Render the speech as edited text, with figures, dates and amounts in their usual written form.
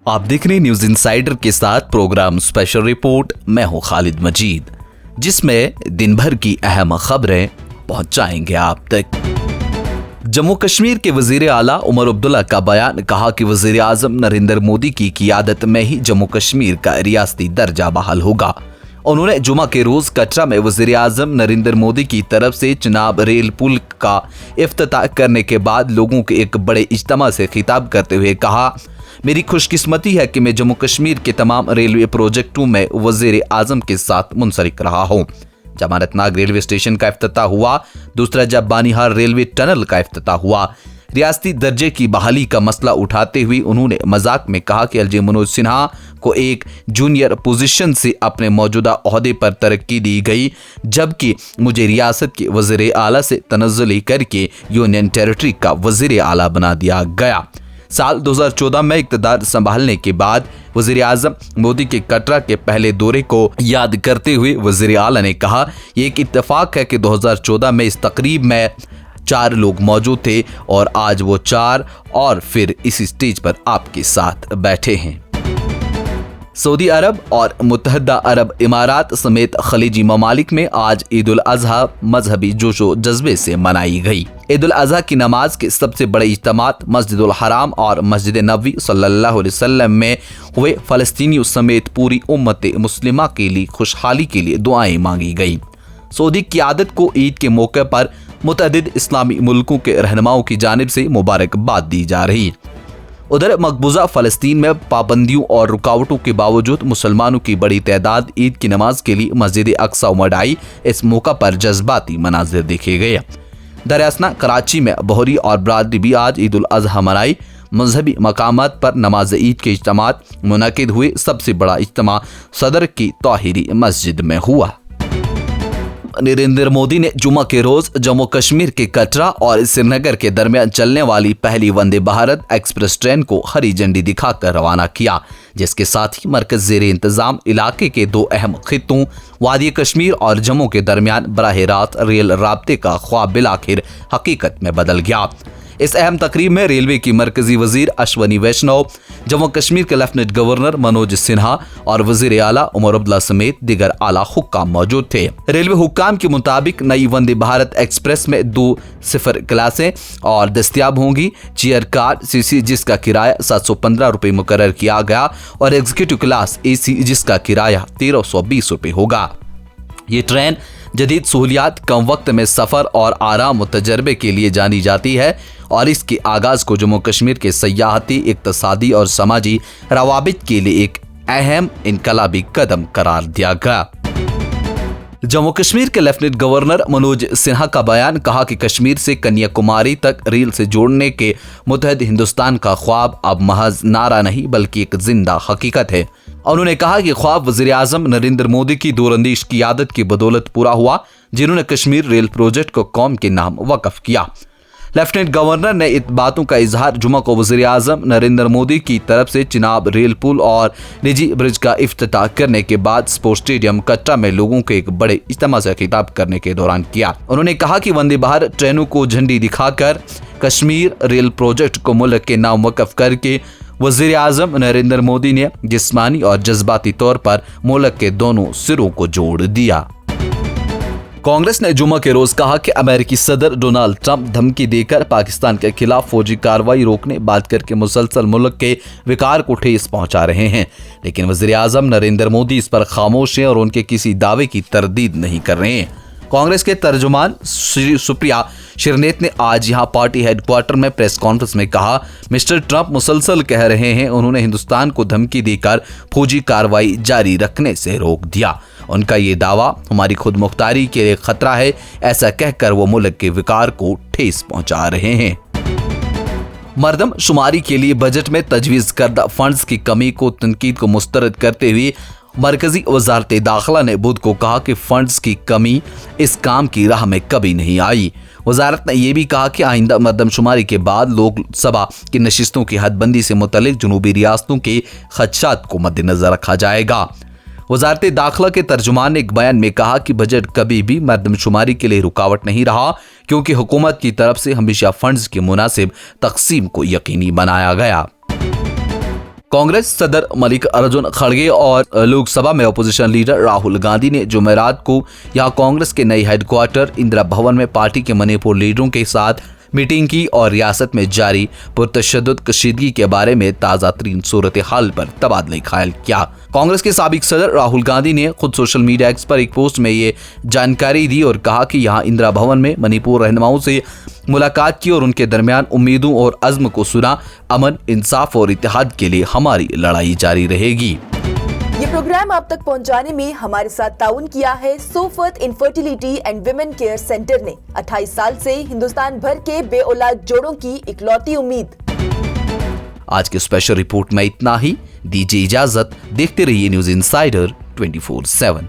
आप देख रहे हैं न्यूज इनसाइडर के साथ प्रोग्राम स्पेशल रिपोर्ट। मैं हूं खालिद मजीद, जिसमें दिन भर की अहम खबरें पहुंचाएंगे आप तक। जम्मू कश्मीर के वजीर आला उमर अब्दुल्ला का बयान, कहा कि वजीर आजम नरेंद्र मोदी की क़ियादत में ही जम्मू कश्मीर का रियासती दर्जा बहाल होगा। उन्होंने जुमा के रोज कटरा में वजीर आजम नरेंद्र मोदी की तरफ से चिनाब रेल पुल का इफ्तिताह करने के बाद लोगों के एक बड़े इज्तिमा से खिताब करते हुए कहा, मेरी खुशकिस्मती है कि मैं जम्मू कश्मीर के तमाम रेलवे प्रोजेक्टों में वजीर आजम के साथ मुंसलिक रहा हूँ। जब अनंतनाग रेलवे स्टेशन का इफ्तिताह हुआ, दूसरा जब बानीहार रेलवे टनल का इफ्तिताह हुआ। रियासती दर्जे की बहाली का मसला उठाते हुए उन्होंने मजाक में कहा कि एलजी मनोज सिन्हा को एक जूनियर पोजीशन से अपने मौजूदा ओहदे पर तरक्की दी गई, जबकि मुझे रियासत के वजीर आला से तनज़्ज़ुली करके यूनियन टेरिटरी का वजीर आला बना दिया गया। साल 2014 में इक़्तिदार संभालने के बाद वज़ीर आज़म मोदी के कटरा के पहले दौरे को याद करते हुए वज़ीर आला ने कहा, ये एक इत्तेफाक है कि 2014 में इस तकरीब में 4 लोग मौजूद थे और आज वो 4 और फिर इसी स्टेज पर आपके साथ बैठे हैं। सऊदी अरब और मुत्तहदा अरब इमारात समेत खलीजी ममालिक में आज ईद उल अज़हा मजहबी जोशो जज्बे से मनाई गई। ईद उल अज़हा की नमाज के सबसे बड़े इज्तिमात मस्जिदुल हराम और मस्जिद नबवी सल्लल्लाहु अलैहि वसल्लम में हुए। फ़लस्तीनियों समेत पूरी उम्मत मुस्लिमा के लिए खुशहाली के लिए दुआएं मांगी गई। सऊदी क़ियादत को ईद के मौके पर मुतअद्दिद इस्लामी मुल्कों के रहनुमाओं की जानिब से मुबारकबाद दी जा रही। उधर मकबूजा फ़लस्तीन में पाबंदियों और रुकावटों के बावजूद मुसलमानों की बड़ी तादाद ईद की नमाज के लिए मस्जिद अक्सा उमड़ आई। इस मौका पर जज्बाती मनाजिर देखे गए। दरियासना कराची में बहरी और बरादरी भी आज ईद उल अज़हा मनाई। मजहबी मकामात पर नमाज ईद के इज्तिमात मुनक़िद हुए। सबसे बड़ा इज्तिमा सदर की ताहिरी मस्जिद में हुआ। नरेंद्र मोदी ने जुमा के रोज जम्मू कश्मीर के कटरा और श्रीनगर के दरमियान चलने वाली पहली वंदे भारत एक्सप्रेस ट्रेन को हरी झंडी दिखाकर रवाना किया, जिसके साथ ही मरकज़ ज़ेरे इंतजाम इलाके के 2 अहम खित्तों वादी कश्मीर और जम्मू के दरमियान बराह रास्त रेल राब्ते का ख्वाब बिलाखिर हकीकत में बदल गया। इस अहम तकरीब में रेलवे की मरकजी वजीर अश्वनी वैष्णव, जम्मू कश्मीर के लेफ्टिनेंट गवर्नर मनोज सिन्हा और वजीर आला उमर अब्दुल्ला समेत दीगर आला हुक्काम मौजूद थे। रेलवे हुक्काम के मुताबिक नई वंदे भारत एक्सप्रेस में 2 सिफर क्लासें और दस्तियाब होंगी। चेयर कार सीसी जिसका किराया 715 रुपये मुकर्रर किया गया और एग्जीक्यूटिव क्लास एसी जिसका किराया 1320 रुपये होगा। ये ट्रेन जदीद सहूलियात, कम वक्त में सफ़र और आराम और तजर्बे के लिए जानी जाती है और इसके आगाज़ को जम्मू कश्मीर के सयाहती, इक़्तिसादी और समाजी रवाबित के लिए एक अहम इनकलाबी कदम करार दिया गया। जम्मू कश्मीर के लेफ्टिनेंट गवर्नर मनोज सिन्हा का बयान, कहा कि कश्मीर से कन्याकुमारी तक रेल से जोड़ने के मुत्तहद हिंदुस्तान का ख्वाब अब महज नारा नहीं बल्कि एक जिंदा हकीकत है। उन्होंने कहा कि ख्वाब वज़ीर आज़म नरेंद्र मोदी की दूरंदेश क़ियादत की बदौलत पूरा हुआ, जिन्होंने कश्मीर रेल प्रोजेक्ट को कौम के नाम वक़फ़ किया। लेफ्टिनेंट गवर्नर ने इन बातों का इजहार जुमा को वज़ीर आज़म नरेंद्र मोदी की तरफ से चिनाब रेल पुल और निजी ब्रिज का इफ्तिताह करने के बाद स्पोर्ट्स स्टेडियम कटरा में लोगों के एक बड़े इज्तिमा से खिताब करने के दौरान किया। उन्होंने कहा कि वंदे भारत ट्रेनों को झंडी दिखाकर कश्मीर रेल प्रोजेक्ट को मुल्क के नाम वक़फ़ करके वज़ीर आज़म नरेंद्र मोदी ने जिस्मानी और जज्बाती तौर पर मुल्क के दोनों सिरों को जोड़ दिया। कांग्रेस ने जुमा के रोज कहा कि अमेरिकी सदर डोनाल्ड ट्रंप धमकी देकर पाकिस्तान के खिलाफ फौजी कार्रवाई रोकने बात करके मुसलसल मुल्क के विकार को ठेस पहुंचा रहे हैं, लेकिन वज़ीर आज़म नरेंद्र मोदी इस पर खामोश हैं और उनके किसी दावे की तरदीद नहीं कर रहे हैं। कांग्रेस के तर्जुमान सुप्रिया श्रीनेत ने आज यहां पार्टी हेडक्वार्टर में प्रेस कॉन्फ्रेंस में कहा, मिस्टर ट्रंप मुसलसल कह रहे हैं उन्होंने हिंदुस्तान को धमकी देकर फौजी कार्रवाई जारी रखने से रोक दिया। उनका ये दावा हमारी खुद मुख्तारी के लिए खतरा है, ऐसा कहकर वो मुल्क के विकार को ठेस पहुंचा रहे हैं। मरदम शुमारी के लिए बजट में तजवीज़ करदा फंड्स की कमी को तनकीद को मुस्तरद करते हुए मरकजी वजारत दाखिला ने बुध को कहा कि फंड्स की कमी इस काम की राह में कभी नहीं आई। वजारत ने यह भी कहा कि आइंदा मरदमशुमारी के बाद लोकसभा की नशिस्तों की हदबंदी से मुतल्लिक जनूबी रियासतों के खदशात को मद्देनजर रखा जाएगा। वजारत दाखिला के तर्जुमान ने एक बयान में कहा कि बजट कभी भी मरदमशुमारी के लिए रुकावट नहीं रहा, क्योंकि हुकूमत की तरफ से हमेशा फंड्स की मुनासिब तकसीम को यकीनी बनाया गया। कांग्रेस सदर मल्लिकार्जुन खड़गे और लोकसभा में अपोजिशन लीडर राहुल गांधी ने जुमेरात को यहां कांग्रेस के नए हेडक्वार्टर इंदिरा भवन में पार्टी के मणिपुर लीडरों के साथ मीटिंग की और रियासत में जारी पुरतशद्दुद कशीदगी के बारे में ताज़ा तरीन सूरत हाल पर तबादला ख्याल किया। कांग्रेस के साबिक सदर राहुल गांधी ने खुद सोशल मीडिया एक्स पर एक पोस्ट में ये जानकारी दी और कहा कि यहाँ इंदिरा भवन में मणिपुर रहनुमाओं से मुलाकात की और उनके दरमियान उम्मीदों और अज़्म को सुना। अमन, इंसाफ और इत्तेहाद के लिए हमारी लड़ाई जारी रहेगी। ये प्रोग्राम आप तक पहुंचाने में हमारे साथ ताउन किया है Sofat infertility and women care centre ने। 28 साल से हिंदुस्तान भर के बेऔलाद जोड़ों की इकलौती उम्मीद। आज के स्पेशल रिपोर्ट में इतना ही। दीजिए इजाजत। देखते रहिए न्यूज इनसाइडर 24/7।